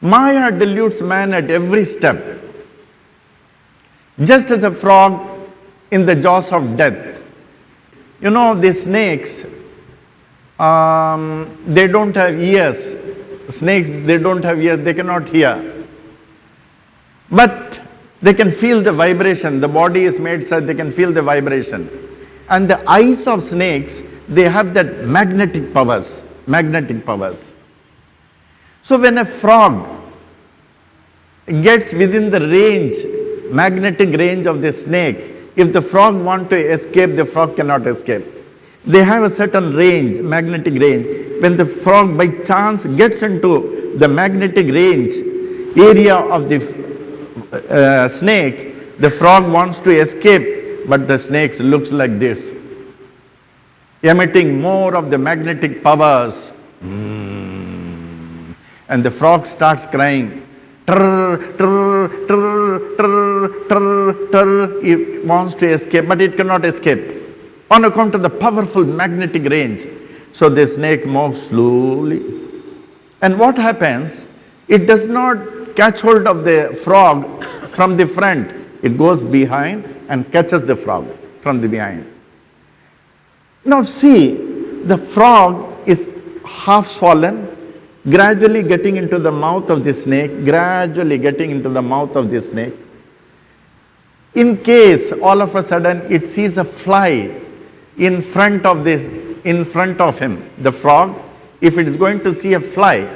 Maya deludes man at every step. Just as a frog in the jaws of death. You know, the snakes, they don't have ears. Snakes, they don't have ears, they cannot hear. But they can feel the vibration. The body is made such they can feel the vibration. And the eyes of snakes, they have that magnetic powers. So when a frog gets within the range, magnetic range of the snake, if the frog wants to escape, the frog cannot escape. They have a certain range, magnetic range. When the frog by chance gets into the magnetic range area of the snake, the frog wants to escape, but the snake looks like this, emitting more of the magnetic powers. And the frog starts crying. Trrr, trrr, trrr, trrr, trrr, trrr. It wants to escape, but it cannot escape on account of the powerful magnetic range. So the snake moves slowly. And what happens? It does not catch hold of the frog from the front. It goes behind and catches the frog from the behind. Now see, the frog is half swollen, gradually getting into the mouth of the snake, In case all of a sudden it sees a fly in front of him, the frog, if it is going to see a fly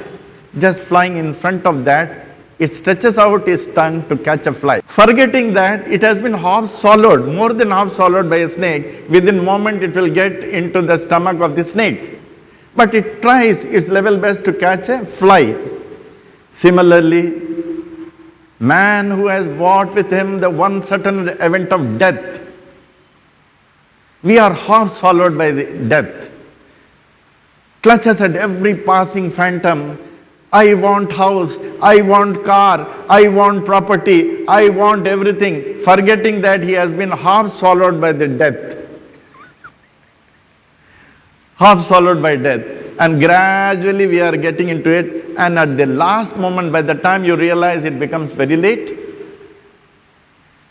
just flying in front of that, it stretches out its tongue to catch a fly. Forgetting that it has been half swallowed, more than half swallowed by a snake, within a moment it will get into the stomach of the snake. But it tries its level best to catch a fly. Similarly, man who has brought with him the one certain event of death, we are half swallowed by the death, clutches at every passing phantom. I want house, I want car, I want property, I want everything, forgetting that he has been half swallowed by the death. Half swallowed by death. And gradually we are getting into it, and at the last moment, by the time you realize, it becomes very late.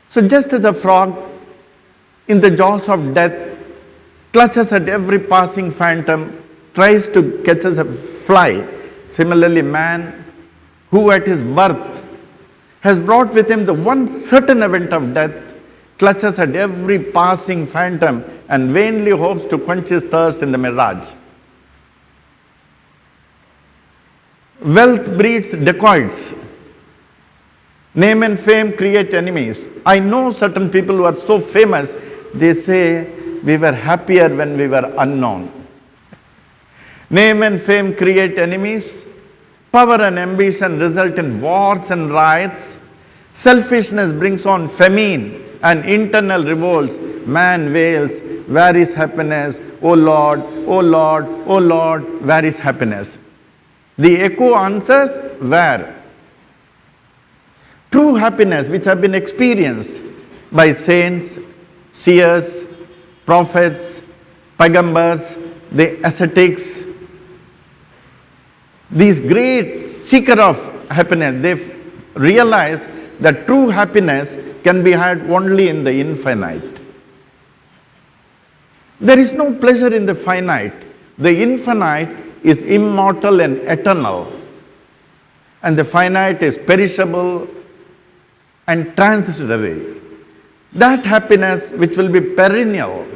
So just as a frog in the jaws of death clutches at every passing phantom, tries to catch a fly, similarly man who at his birth has brought with him the one certain event of death, clutches at every passing phantom and vainly hopes to quench his thirst in the mirage. Wealth breeds dacoits. Name and fame create enemies. I know certain people who are so famous, they say, we were happier when we were unknown. Name and fame create enemies. Power and ambition result in wars and riots. Selfishness brings on famine and internal revolts. Man wails, where is happiness? Oh Lord, oh Lord, oh Lord, where is happiness? The echo answers, where? True happiness, which have been experienced by saints, seers, prophets, pagambas, the ascetics, these great seeker of happiness, they realize that true happiness can be had only in the infinite. There is no pleasure in the finite. The infinite is immortal and eternal, and the finite is perishable and transitory. That happiness which will be perennial,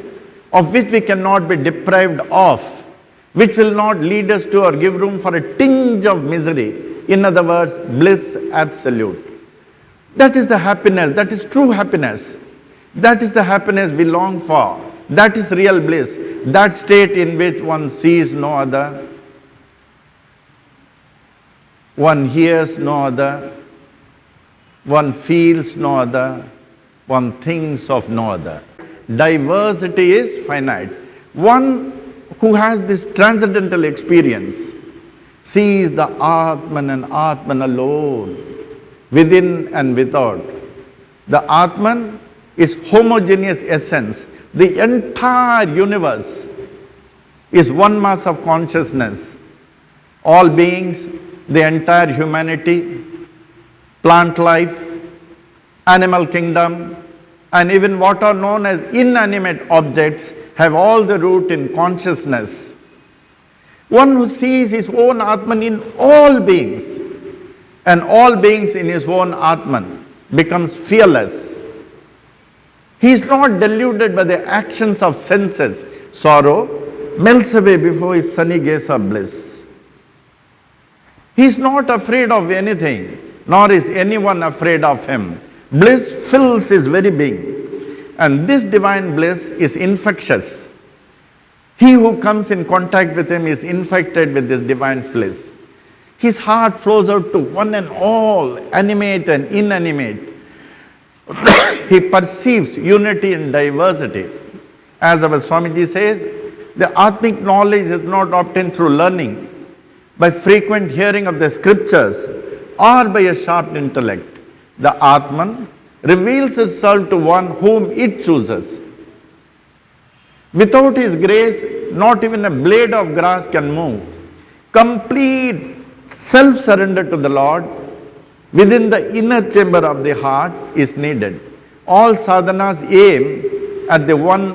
of which we cannot be deprived of, which will not lead us to or give room for a tinge of misery, in other words, bliss absolute. That is the happiness, that is true happiness. That is the happiness we long for. That is real bliss, that state in which one sees no other, one hears no other, one feels no other, one thinks of no other. Diversity is finite. One who has this transcendental experience sees the Atman and Atman alone, within and without. The Atman is homogeneous essence. The entire universe is one mass of consciousness. All beings the entire humanity, plant life, animal kingdom, and even what are known as inanimate objects have all the root in consciousness. One who sees his own Atman in all beings and all beings in his own Atman becomes fearless. He is not deluded by the actions of senses. Sorrow melts away before his sunny gaze of bliss. He is not afraid of anything, nor is anyone afraid of him. Bliss fills his very being, and this divine bliss is infectious. He who comes in contact with him is infected with this divine bliss. His heart flows out to one and all, animate and inanimate. He perceives unity in diversity. As our Swamiji says, the Atmic knowledge is not obtained through learning, by frequent hearing of the scriptures, or by a sharp intellect. The Atman reveals itself to one whom it chooses. Without his grace, not even a blade of grass can move. Complete self-surrender to the Lord within the inner chamber of the heart is needed. All sadhanas aim at the one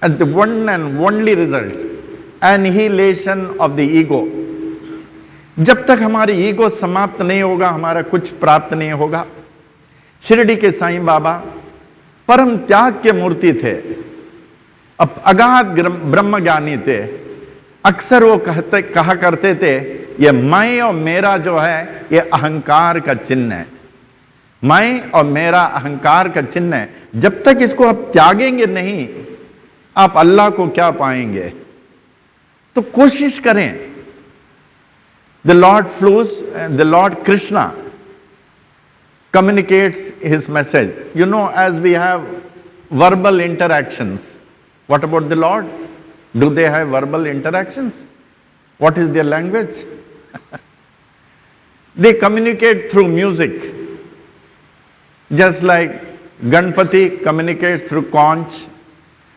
and only result, annihilation of the ego. जब तक हमारी ego समाप्त नहीं होगा, हमारा कुछ प्राप्त नहीं होगा। शिरडी के साईं बाबा परम त्याग के मूर्ति थे, अब अगाध ब्रह्म ज्ञानी थे। अक्सर वो कहा करते थे, ये मैं और मेरा जो है ये अहंकार का चिन्ह है। मैं और मेरा अहंकार का चिन्ह है। जब तक इसको आप त्यागेंगे नहीं, आप अल्लाह को क्या पाएंगे? तो कोशिश करें। The Lord Krishna communicates his message. You know, as we have verbal interactions, what about the Lord? Do they have verbal interactions? What is their language? They communicate through music. Just like Ganpati communicates through conch,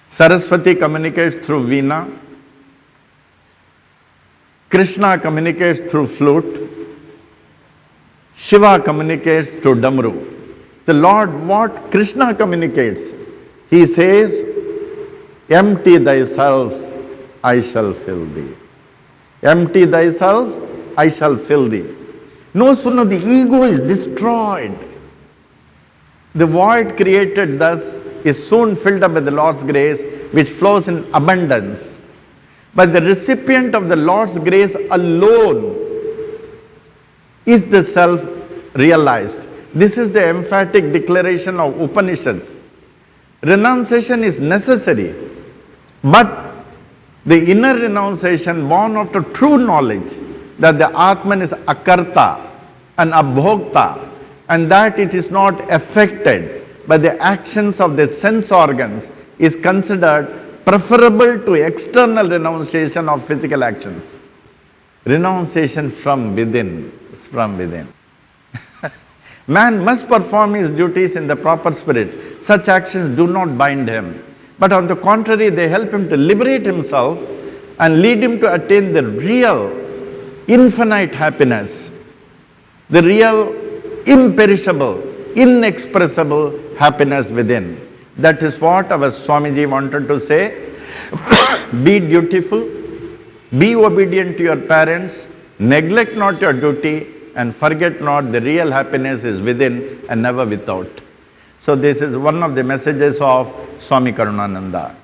Saraswati communicates through veena, Krishna communicates through flute, Shiva communicates through damru. The Lord, what Krishna communicates? He says, empty thyself, I shall fill thee. Empty thyself, I shall fill thee. No sooner the ego is destroyed, the void created thus is soon filled up by the Lord's grace, which flows in abundance. But the recipient of the Lord's grace alone is the self realized. This is the emphatic declaration of Upanishads. Renunciation is necessary, but the inner renunciation born after true knowledge that the Atman is akarta and abhokta, and that it is not affected by the actions of the sense organs is considered preferable to external renunciation of physical actions. Renunciation from within is from within. Man must perform his duties in the proper spirit. Such actions do not bind him, but on the contrary, they help him to liberate himself and lead him to attain the real, infinite happiness, the real, imperishable, inexpressible happiness within. That is what our Swamiji wanted to say. Be dutiful, be obedient to your parents, neglect not your duty, and forget not the real happiness is within and never without. So this is one of the messages of Swami Karunananda.